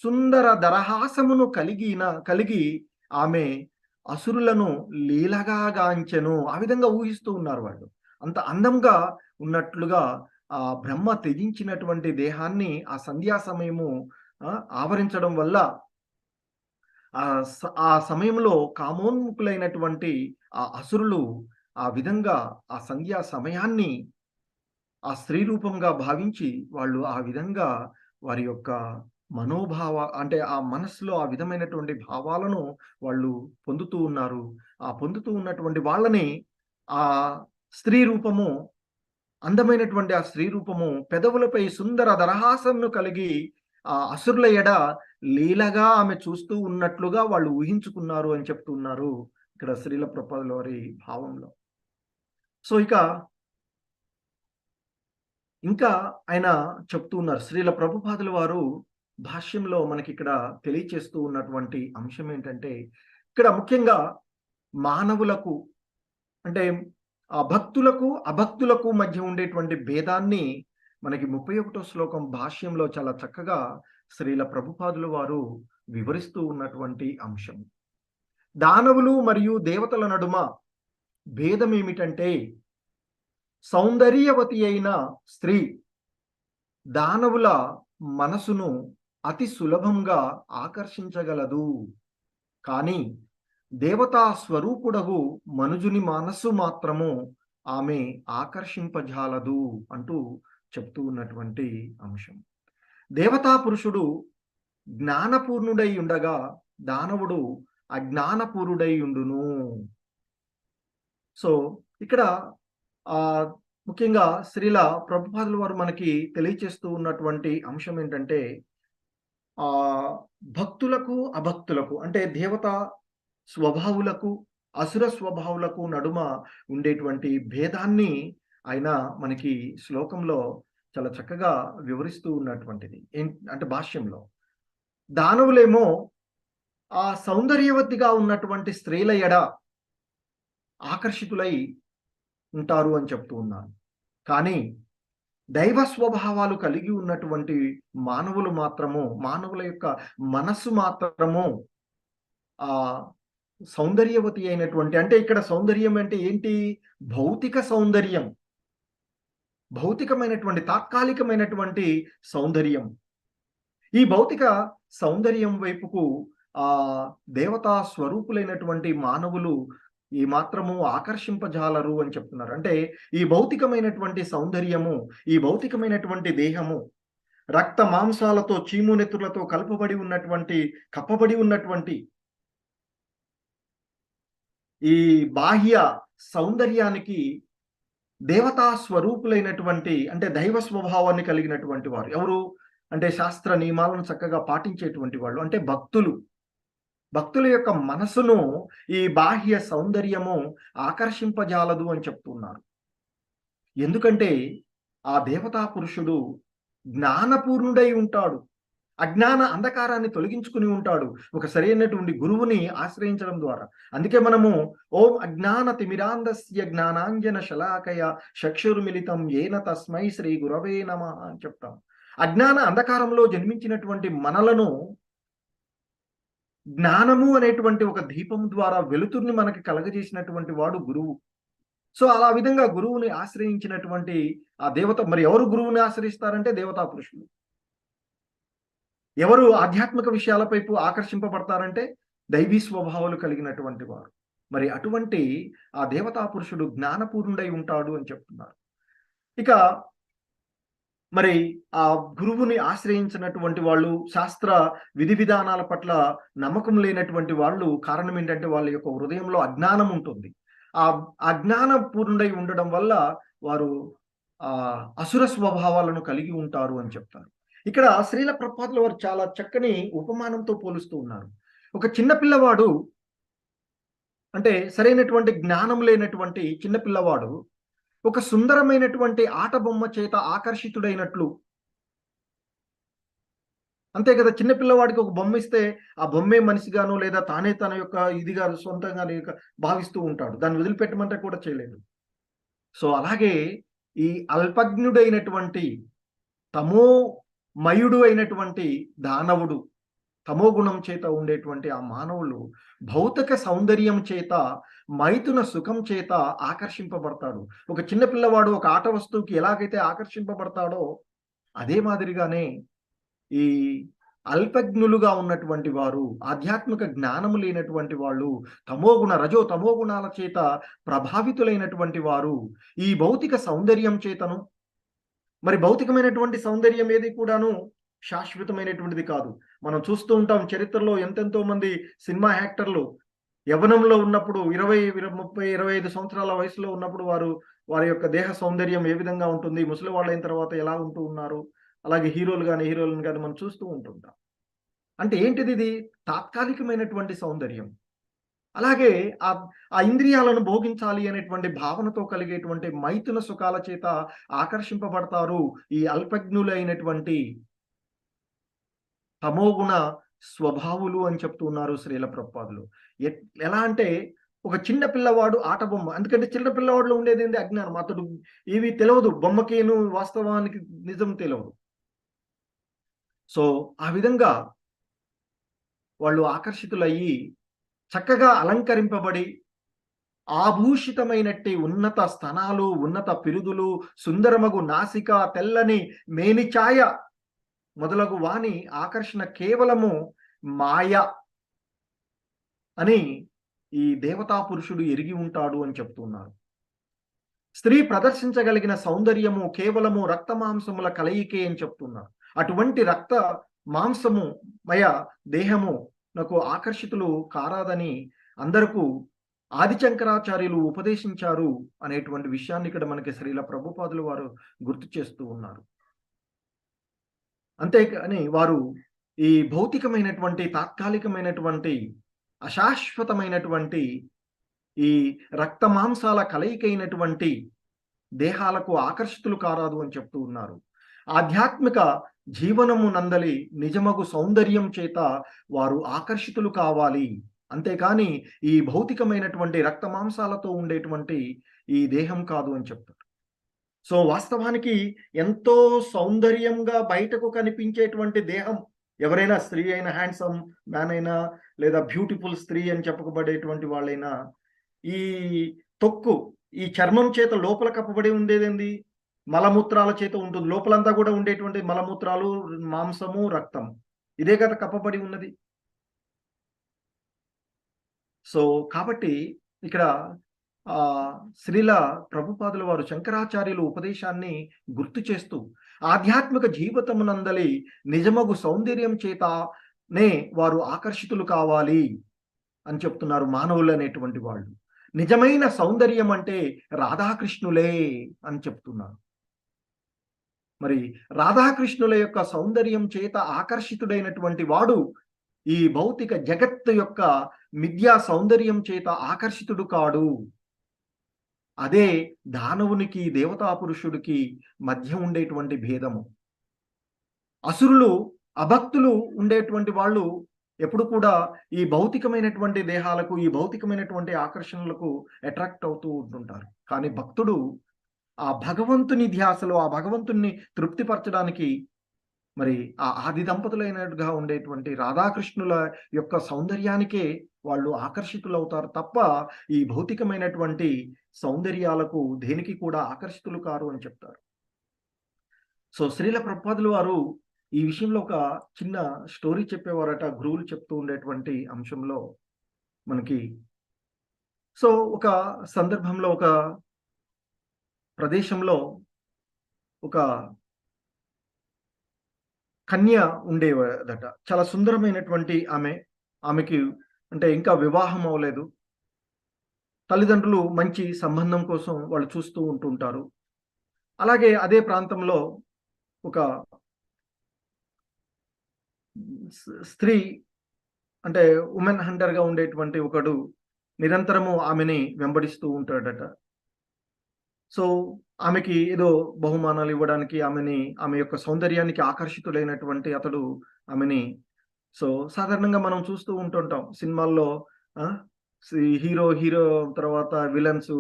సుందర దరహాసమును కలిగి ఆమె అసురులను లీలగా గాంచెను. ఆ విధంగా ఊహిస్తూ ఉన్నారు వాళ్ళు. అంత అందంగా ఉన్నట్లుగా ఆ బ్రహ్మ త్యజించినటువంటి దేహాన్ని ఆ సంధ్యా సమయము ఆవరించడం వల్ల ఆ సమయంలో కామోన్ముఖులైనటువంటి ఆ అసురులు ఆ విధంగా ఆ సంధ్యా సమయాన్ని ఆ స్త్రీ రూపంగా భావించి వాళ్ళు ఆ విధంగా వారి యొక్క మనోభావ అంటే ఆ మనస్సులో ఆ విధమైనటువంటి భావాలను వాళ్ళు పొందుతూ ఉన్నారు. ఆ పొందుతూ ఉన్నటువంటి వాళ్ళని ఆ స్త్రీ రూపము, అందమైనటువంటి ఆ స్త్రీ రూపము పెదవులపై సుందర దరహాసంను కలిగి ఆ అసురుల ఎడ లీలగా ఆమె చూస్తూ ఉన్నట్లుగా వాళ్ళు ఊహించుకున్నారు అని చెప్తున్నారు ఇక్కడ శ్రీల ప్రభుపాదుల వారి భావంలో. సో ఇంకా ఆయన చెప్తూ ఉన్నారు, శ్రీల ప్రభుపాదుల వారు భాష్యంలో మనకి ఇక్కడ తెలియచేస్తూ ఉన్నటువంటి అంశం ఏంటంటే, ఇక్కడ ముఖ్యంగా మానవులకు అంటే ఆ భక్తులకు అభక్తులకు మధ్య ఉండేటువంటి భేదాన్ని మనకి 31వ శ్లోకం భాష్యంలో చాలా చక్కగా శ్రీల ప్రభుపాదుల వారు వివరిస్తూ ఉన్నటువంటి అంశం. దానవులు మరియు దేవతల నడుమ భేదం ఏమిటంటే, సౌందర్యవతి అయిన స్త్రీ దానవుల మనసును అతి సులభంగా ఆకర్షించగలదు, కానీ దేవతా స్వరూపుడగు మనుజుని మనస్సు మాత్రము ఆమె ఆకర్షింపజాలదు అంటూ చెప్తూ ఉన్నటువంటి అంశం. దేవతా పురుషుడు జ్ఞానపూర్ణుడై ఉండగా దానవుడు అజ్ఞానపూరుడై ఉండును. సో ఇక్కడ ముఖ్యంగా శ్రీల ప్రభుపాదుల వారు మనకి తెలియచేస్తూ ఉన్నటువంటి అంశం ఏంటంటే, భక్తులకు అభక్తులకు అంటే దేవతా స్వభావులకు అసుర స్వభావులకు నడుమ ఉండేటువంటి భేదాన్ని ఆయన మనకి శ్లోకంలో చాలా చక్కగా వివరిస్తూ ఉన్నటువంటిది అంటే భాష్యంలో. దానవులేమో ఆ సౌందర్యవతిగా ఉన్నటువంటి స్త్రీల ఎడ ఆకర్షితులై ఉంటారు అని చెప్తూ ఉన్నారు. కానీ దైవ స్వభావాలు కలిగి ఉన్నటువంటి మానవులు మాత్రము, మానవుల యొక్క మనస్సు మాత్రము ఆ సౌందర్యవతి అయినటువంటి, అంటే ఇక్కడ సౌందర్యం అంటే ఏంటి, భౌతిక సౌందర్యం, భౌతికమైనటువంటి తాత్కాలికమైనటువంటి సౌందర్యం. ఈ భౌతిక సౌందర్యం వైపుకు దేవతా స్వరూపులైనటువంటి మానవులు ఈ మాత్రము ఆకర్షింపజాలరు అని చెప్తున్నారు. అంటే ఈ భౌతికమైనటువంటి సౌందర్యము, ఈ భౌతికమైనటువంటి దేహము రక్త మాంసాలతో చీము నెత్తులతో కప్పబడి ఉన్నటువంటి ఈ బాహ్య సౌందర్యానికి దేవతా స్వరూపులైనటువంటి అంటే దైవ స్వభావాన్ని కలిగినటువంటి వారు ఎవరు అంటే శాస్త్ర నియమాలను చక్కగా పాటించేటువంటి వాళ్ళు అంటే భక్తుల యొక్క మనసును ఈ బాహ్య సౌందర్యము ఆకర్షింపజాలదు అని చెప్తున్నారు. ఎందుకంటే ఆ దేవతా పురుషుడు జ్ఞానపూర్ణుడై ఉంటాడు, అజ్ఞాన అంధకారాన్ని తొలగించుకుని ఉంటాడు ఒక సరైనటువంటి గురువుని ఆశ్రయించడం ద్వారా. అందుకే మనము ఓం అజ్ఞాన తిమిరాంధస్య జ్ఞానాంజన శలాకయ చక్షుర్మిలితం ఏన తస్మై శ్రీ గురవే నమః అని చెప్తాం. అజ్ఞాన అంధకారంలో జన్మించినటువంటి మనలను జ్ఞానము అనేటువంటి ఒక దీపం ద్వారా వెలుతుర్ని మనకి కలగజేసినటువంటి వాడు గురువు. సో అలా విధంగా గురువుని ఆశ్రయించినటువంటి ఆ దేవత, మరి ఎవరు గురువుని ఆశ్రయిస్తారంటే దేవతా పురుషులు. ఎవరు ఆధ్యాత్మిక విషయాలపై ఆకర్షింపబడతారంటే దైవీ స్వభావాలు కలిగినటువంటి వారు. మరి అటువంటి ఆ దేవతా పురుషుడు జ్ఞానపూర్ణుడై ఉంటాడు అని చెప్తున్నారు. ఇక మరి ఆ గురువుని ఆశ్రయించినటువంటి వాళ్ళు శాస్త్ర విధి విధానాల పట్ల నమ్మకం లేనటువంటి వాళ్ళు కారణం ఏంటంటే వాళ్ళ యొక్క హృదయంలో అజ్ఞానం ఉంటుంది. ఆ అజ్ఞాన పూర్ణుడై ఉండడం వల్ల వారు అసుర స్వభావాలను కలిగి ఉంటారు అని చెప్తారు. ఇక్కడ శ్రీల ప్రభుపాదుల వారు చాలా చక్కని ఉపమానంతో పోలుస్తూ ఉన్నారు. ఒక చిన్న పిల్లవాడు అంటే సరైనటువంటి జ్ఞానం లేనటువంటి చిన్న పిల్లవాడు ఒక సుందరమైనటువంటి ఆట బొమ్మ చేత ఆకర్షితుడైనట్లు అంతే కదా, చిన్న పిల్లవాడికి ఒక బొమ్మ ఇస్తే ఆ బొమ్మే మనిషిగాను లేదా తానే తన యొక్క ఇదిగా సొంతంగా భావిస్తూ ఉంటాడు. దాన్ని వదిలిపెట్టమంటే కూడా చేయలేదు. సో అలాగే ఈ అల్పజ్ఞుడైనటువంటి తమోమయుడు అయినటువంటి దానవుడు, తమో గుణం చేత ఉండేటువంటి ఆ మానవులు భౌతిక సౌందర్యం చేత, మైథున సుఖం చేత ఆకర్షింపబడతాడు. ఒక చిన్న పిల్లవాడు ఒక ఆట వస్తువుకి ఎలాగైతే ఆకర్షింపబడతాడో అదే మాదిరిగానే ఈ అల్పజ్ఞులుగా ఉన్నటువంటి వారు, ఆధ్యాత్మిక జ్ఞానము లేనటువంటి వాళ్ళు, రజో తమో గుణాల చేత ప్రభావితులైనటువంటి వారు ఈ భౌతిక సౌందర్యం చేతను, మరి భౌతికమైనటువంటి సౌందర్యం ఏది కూడాను శాశ్వతమైనటువంటిది కాదు. మనం చూస్తూ ఉంటాం చరిత్రలో ఎంతెంతో మంది సినిమా యాక్టర్లు యవ్వనంలో ఉన్నప్పుడు 20, 30, 25 సంవత్సరాల వయసులో ఉన్నప్పుడు వారి యొక్క దేహ సౌందర్యం ఏ విధంగా ఉంటుంది, ముసలి వాళ్ళైన తర్వాత ఎలా ఉంటూ ఉన్నారు, అలాగే హీరోలను కానీ మనం చూస్తూ ఉంటుంటాం. అంటే ఏంటిది? ఇది తాత్కాలికమైనటువంటి సౌందర్యం. అలాగే ఆ ఇంద్రియాలను భోగించాలి అనేటువంటి భావనతో కలిగేటువంటి మైథున సుఖాల చేత ఆకర్షింపబడతారు ఈ అల్పజ్ఞులైనటువంటి తమోగుణ స్వభావులు అని చెప్తున్నారు శ్రీల ప్రభుపాదులు. ఎలా అంటే ఒక చిన్న పిల్లవాడు ఆట బొమ్మ, ఎందుకంటే చిన్న పిల్లవాడిలో ఉండేది ఏంటి? అజ్ఞానం. అతడు ఏవి తెలియదు, బొమ్మకేను వాస్తవానికి నిజం తెలియదు. సో ఆ విధంగా వాళ్ళు ఆకర్షితులయ్యి చక్కగా అలంకరింపబడి ఆభూషితమైనట్టి ఉన్నత స్తనాలు, ఉన్నత పిరుదులు, సుందరమగు నాసిక, తెల్లని మేనిఛాయ మొదలగు వాని ఆకర్షణ కేవలము మాయ అని ఈ దేవతా పురుషుడు ఎరిగి ఉంటాడు అని చెప్తున్నారు. స్త్రీ ప్రదర్శించగలిగిన సౌందర్యము కేవలము రక్త మాంసముల కలయికే అని చెప్తున్నారు. అటువంటి రక్త మాంసము మయ దేహము నాకు ఆకర్షితులు కారాదని అందరకు ఆదిశంకరాచార్యులు ఉపదేశించారు అనేటువంటి విషయాన్ని ఇక్కడ మనకి శ్రీల ప్రభుపాదులు వారు గుర్తు చేస్తూ ఉన్నారు. అంతేకాని వారు ఈ భౌతికమైనటువంటి, తాత్కాలికమైనటువంటి, అశాశ్వతమైనటువంటి ఈ రక్త మాంసాల కలయికైనటువంటి దేహాలకు ఆకర్షితులు కారాదు అని చెప్తూ ఉన్నారు. ఆధ్యాత్మిక జీవనము నందలి నిజమగు సౌందర్యం చేత వారు ఆకర్షితులు కావాలి, అంతేకాని ఈ భౌతికమైనటువంటి రక్త మాంసాలతో ఉండేటువంటి ఈ దేహం కాదు అని చెప్తారు. సో వాస్తవానికి ఎంతో సౌందర్యంగా బయటకు కనిపించేటువంటి దేహం, ఎవరైనా స్త్రీ అయినా, హ్యాండ్సమ్ మ్యాన్ అయినా, లేదా బ్యూటిఫుల్ స్త్రీ అని చెప్పబడేటువంటి వాళ్ళైనా, ఈ తొక్కు, ఈ చర్మం చేత లోపల కప్పబడి ఉండేదేంది? మలమూత్రాల చేత ఉంటుంది. లోపలంతా కూడా ఉండేటువంటి మలమూత్రాలు, మాంసము, రక్తం, ఇదే కదా కప్పబడి ఉన్నది. సో కాబట్టి ఇక్కడ శ్రీల ప్రభుపాదుల వారు శంకరాచార్యులు ఉపదేశాన్ని గుర్తు చేస్తూ ఆధ్యాత్మిక జీవితమునందలి నిజమగు సౌందర్యం చేతనే వారు ఆకర్షితులు కావాలి అని చెప్తున్నారు. మానవులు అనేటువంటి వాళ్ళు నిజమైన సౌందర్యం అంటే రాధాకృష్ణులే అని చెప్తున్నారు. మరి రాధాకృష్ణుల యొక్క సౌందర్యం చేత ఆకర్షితుడైనటువంటి వాడు ఈ భౌతిక జగత్తు యొక్క మిథ్యా సౌందర్యం చేత ఆకర్షితుడు కాడు. అదే దానవునికి, దేవతా పురుషుడికి మధ్య ఉండేటువంటి భేదము. అసురులు, అభక్తులు ఉండేటువంటి వాళ్ళు ఎప్పుడు కూడా ఈ భౌతికమైనటువంటి దేహాలకు, ఈ భౌతికమైనటువంటి ఆకర్షణలకు అట్రాక్ట్ అవుతూ ఉంటుంటారు. కానీ భక్తుడు ఆ భగవంతుని ధ్యాసలో, ఆ భగవంతుని తృప్తిపరచడానికి మరి ఆ ఆది దంపతులైనట్టుగా ఉండేటువంటి రాధాకృష్ణుల యొక్క సౌందర్యానికే వాళ్ళు ఆకర్షితులు అవుతారు తప్ప ఈ భౌతికమైనటువంటి సౌందర్యాలకు దేనికి కూడా ఆకర్షితులు కారు అని చెప్తారు. సో శ్రీల ప్రభుపాదులు వారు ఈ విషయంలో ఒక చిన్న స్టోరీ చెప్పేవారట, గురువులు చెప్తూ ఉండేటువంటి అంశంలో మనకి. సో ఒక సందర్భంలో, ఒక ప్రదేశంలో ఒక కన్య ఉండేదట. చాలా సుందరమైనటువంటి ఆమెకి అంటే ఇంకా వివాహం అవ్వలేదు. తల్లిదండ్రులు మంచి సంబంధం కోసం వాళ్ళు చూస్తూ ఉంటుంటారు. అలాగే అదే ప్రాంతంలో ఒక స్త్రీ, అంటే ఉమెన్ హంటర్గా ఉండేటువంటి ఒకడు నిరంతరము ఆమెని వెంబడిస్తూ ఉంటాడట. సో ఆమెకి ఏదో బహుమానాలు ఇవ్వడానికి ఆమె యొక్క సౌందర్యానికి ఆకర్షితులైనటువంటి అతడు ఆమెని సో సాధారణంగా మనం చూస్తూ ఉంటుంటాం సినిమాల్లో హీరో తర్వాత విలన్స్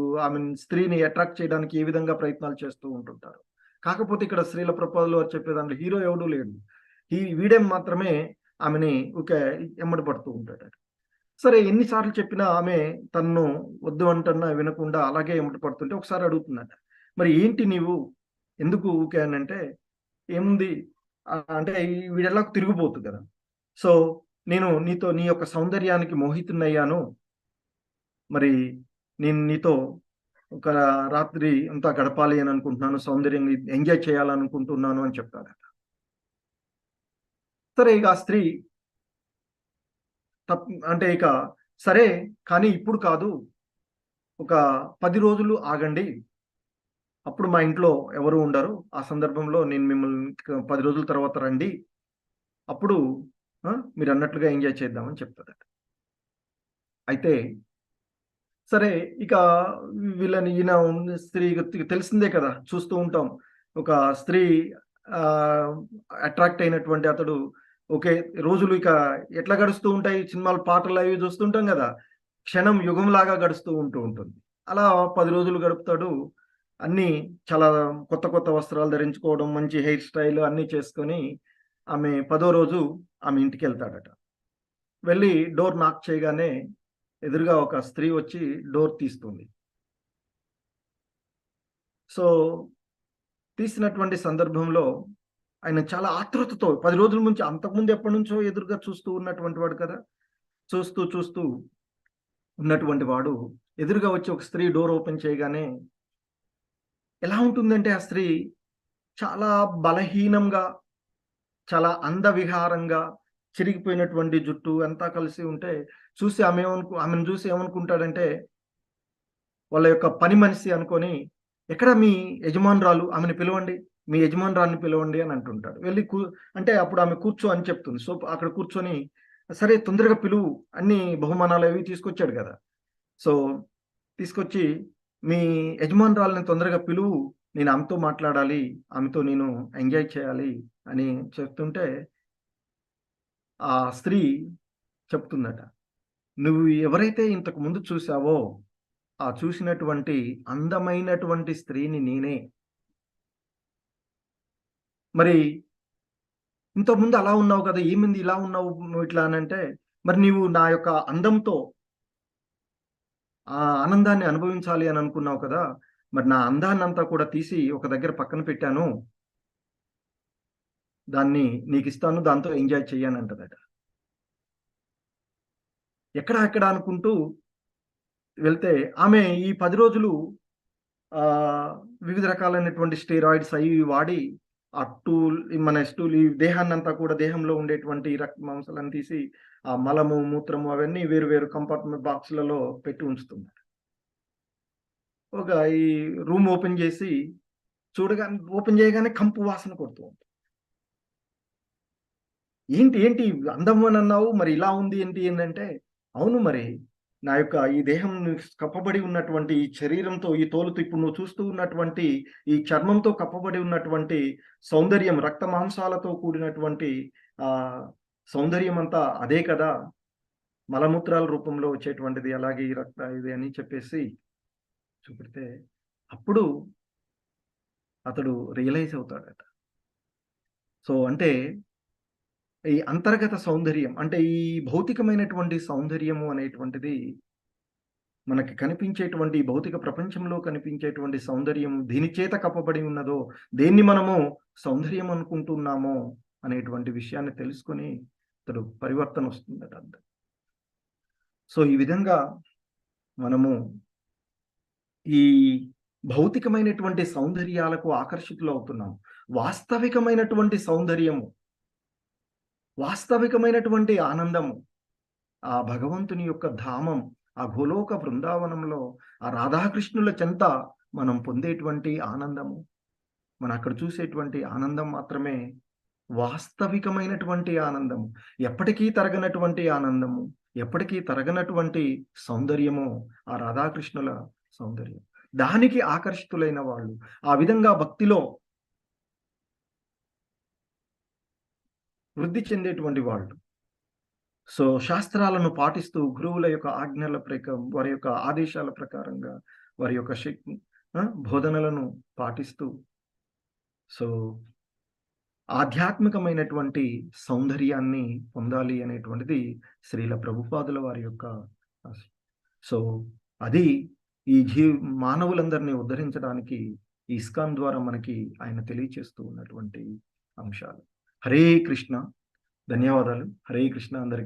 స్త్రీని అట్రాక్ట్ చేయడానికి ఏ విధంగా ప్రయత్నాలు చేస్తూ ఉంటుంటారు. కాకపోతే ఇక్కడ శ్రీల ప్రభుపాదులు వారు చెప్పేదాంట్లో హీరో ఎవడూ లేడు, వీడేం మాత్రమే ఆమెని ఎమ్మడి పడుతూ ఉంటాడు. సరే ఎన్నిసార్లు చెప్పినా ఆమె తన్ను వద్దు అంటున్నా వినకుండా అలాగే ఎమ్మడి పడుతుంటే ఒకసారి అడుగుతుందట, మరి ఏంటి నీవు ఎందుకు ఊకే అని అంటే, ఏముంది అంటే వీడెలా తిరిగిపోతు కదా, సో నేను నీ యొక్క సౌందర్యానికి మోహితున్నయ్యాను, మరి నేను నీతో ఒక రాత్రి అంతా గడపాలి అని అనుకుంటున్నాను, సౌందర్యం ఎంజాయ్ చేయాలనుకుంటున్నాను అని చెప్తాడట. సరే ఇక ఆ స్త్రీ అంటే ఇక సరే కానీ ఇప్పుడు కాదు, ఒక 10 రోజులు ఆగండి, అప్పుడు మా ఇంట్లో ఎవరు ఉండరు, ఆ సందర్భంలో నేను మిమ్మల్ని 10 రోజుల తర్వాత రండి, అప్పుడు మీరు అన్నట్లుగా ఎంజాయ్ చేద్దామని చెప్తాడట. అయితే సరే ఇక ఈయన స్త్రీ తెలిసిందే కదా, చూస్తూ ఉంటాం ఒక స్త్రీ అట్రాక్ట్ అయినటువంటి అతడు ఓకే రోజులు ఇక ఎట్లా గడుస్తూ ఉంటాయి, సినిమాలు పాటలు అవి చూస్తుంటాం కదా, క్షణం యుగంలాగా గడుస్తూ ఉంటుంది. అలా 10 రోజులు గడుపుతాడు. అన్నీ చాలా కొత్త వస్త్రాలు ధరించుకోవడం, మంచి హెయిర్ స్టైల్ అన్నీ చేసుకొని ఆమె 10వ రోజు ఆమె ఇంటికి వెళ్తాడట. వెళ్ళి డోర్ నాక్ చేయగానే ఎదురుగా ఒక స్త్రీ వచ్చి డోర్ తీస్తుంది. సో తీసినటువంటి సందర్భంలో ఆయన చాలా ఆతృతతో 10 రోజుల నుంచి, అంతకుముందు ఎప్పటి నుంచో ఎదురుగా చూస్తూ ఉన్నటువంటి వాడు కదా, చూస్తూ ఉన్నటువంటి వాడు ఎదురుగా వచ్చి ఒక స్త్రీ డోర్ ఓపెన్ చేయగానే ఎలా ఉంటుందంటే ఆ స్త్రీ చాలా బలహీనంగా, చాలా అందవిహారంగా, చిరిగిపోయినటువంటి జుట్టు అంతా కలిసి ఉంటే చూసి ఆమెను చూసి ఏమనుకుంటాడంటే వాళ్ళ యొక్క పని మనిషి అనుకొని, ఎక్కడ మీ యజమానురాలు, ఆమెను పిలవండి, మీ యజమానురాల్ని పిలవండి అని అంటుంటాడు. వెళ్ళి అంటే అప్పుడు ఆమె కూర్చో అని చెప్తుంది. సో అక్కడ కూర్చొని సరే తొందరగా పిలువు, అన్ని బహుమానాలు అవి తీసుకొచ్చాడు కదా, సో తీసుకొచ్చి మీ యజమానురాలని తొందరగా పిలువు, నేను ఆమెతో మాట్లాడాలి, ఆమెతో నేను ఎంజాయ్ చేయాలి అని చెప్తుంటే ఆ స్త్రీ చెప్తుందట, నువ్వు ఎవరైతే ఇంతకు ముందు చూసావో ఆ చూసినటువంటి అందమైనటువంటి స్త్రీని నేనే. మరి ఇంతకుముందు అలా ఉన్నావు కదా, ఏమింది ఇలా ఉన్నావు ఇట్లా అని అంటే, మరి నీవు నా యొక్క అందంతో ఆ ఆనందాన్ని అనుభవించాలి అని అనుకున్నావు కదా, మరి నా అందాన్ని అంతా కూడా తీసి ఒక దగ్గర పక్కన పెట్టాను, దాన్ని నీకు ఇస్తాను, దాంతో ఎంజాయ్ చెయ్యని అంటదట. ఎక్కడ అనుకుంటూ వెళ్తే ఆమె ఈ 10 రోజులు వివిధ రకాలైనటువంటి స్టెరాయిడ్స్ అవి వాడి ఆ స్టూల్ ఈ దేహాన్ని అంతా కూడా, దేహంలో ఉండేటువంటి రక్త మాంసాలను తీసి ఆ మలము మూత్రము అవన్నీ వేరు కంపార్ట్మెంట్ బాక్స్లలో పెట్టి ఉంచుతుంది. ఒక ఈ రూమ్ ఓపెన్ చేయగానే కంపు వాసన కొడుతూ ఉంటుంది. ఏంటి అందం అని అన్నావు, మరి ఇలా ఉంది ఏంటంటే, అవును మరి నా యొక్క ఈ దేహం కప్పబడి ఉన్నటువంటి ఈ శరీరంతో, ఈ తోలుతో, ఇప్పుడు నువ్వు చూస్తూ ఉన్నటువంటి ఈ చర్మంతో కప్పబడి ఉన్నటువంటి సౌందర్యం, రక్త మాంసాలతో కూడినటువంటి సౌందర్యం అంతా అదే కదా, మలమూత్రాల రూపంలో వచ్చేటువంటిది, అలాగే ఈ ఇది అని చెప్పేసి చూపితే అప్పుడు అతడు రియలైజ్ అవుతాడట. సో అంటే ఈ అంతర్గత సౌందర్యం అంటే ఈ భౌతికమైనటువంటి సౌందర్యము అనేటువంటిది మనకి కనిపించేటువంటి భౌతిక ప్రపంచంలో కనిపించేటువంటి సౌందర్యం దేని చేత కప్పబడి ఉన్నదో, దేన్ని మనము సౌందర్యం అనుకుంటున్నామో అనేటువంటి విషయాన్ని తెలుసుకొని అతడు పరివర్తన వస్తుందట. సో ఈ విధంగా మనము ఈ భౌతికమైనటువంటి సౌందర్యాలకు ఆకర్షితులు అవుతున్నాము. వాస్తవికమైనటువంటి సౌందర్యము, వాస్తవికమైనటువంటి ఆనందము, ఆ భగవంతుని యొక్క ధామం, ఆ భూలోక బృందావనంలో ఆ రాధాకృష్ణుల చెంత మనం పొందేటువంటి ఆనందము, మనం అక్కడ చూసేటువంటి ఆనందం మాత్రమే వాస్తవికమైనటువంటి ఆనందము, ఎప్పటికీ తరగనటువంటి ఆనందము, ఎప్పటికీ తరగనటువంటి సౌందర్యము ఆ రాధాకృష్ణుల సౌందర్యం. దానికి ఆకర్షితులైన వాళ్ళు, ఆ విధంగా భక్తిలో వృద్ధి చెందేటువంటి వాళ్ళు. సో, శాస్త్రాలను పాటిస్తూ గురువుల యొక్క ఆజ్ఞల వారి యొక్క ఆదేశాల ప్రకారంగా వారి యొక్క బోధనలను పాటిస్తూ సో, ఆధ్యాత్మికమైనటువంటి సౌందర్యాన్ని పొందాలి అనేటువంటిది శ్రీల ప్రభుపాదుల వారి యొక్క ఆశ. సో, అది ఈ మానవులందరినీ ఉద్ధరించడానికి ఈ ఇస్కాన్ ద్వారా మనకి ఆయన తెలియచేస్తూ ఉన్నటువంటి అంశాలు. హరే కృష్ణ. ధన్యవాదాలు. హరే కృష్ణ అందరికీ.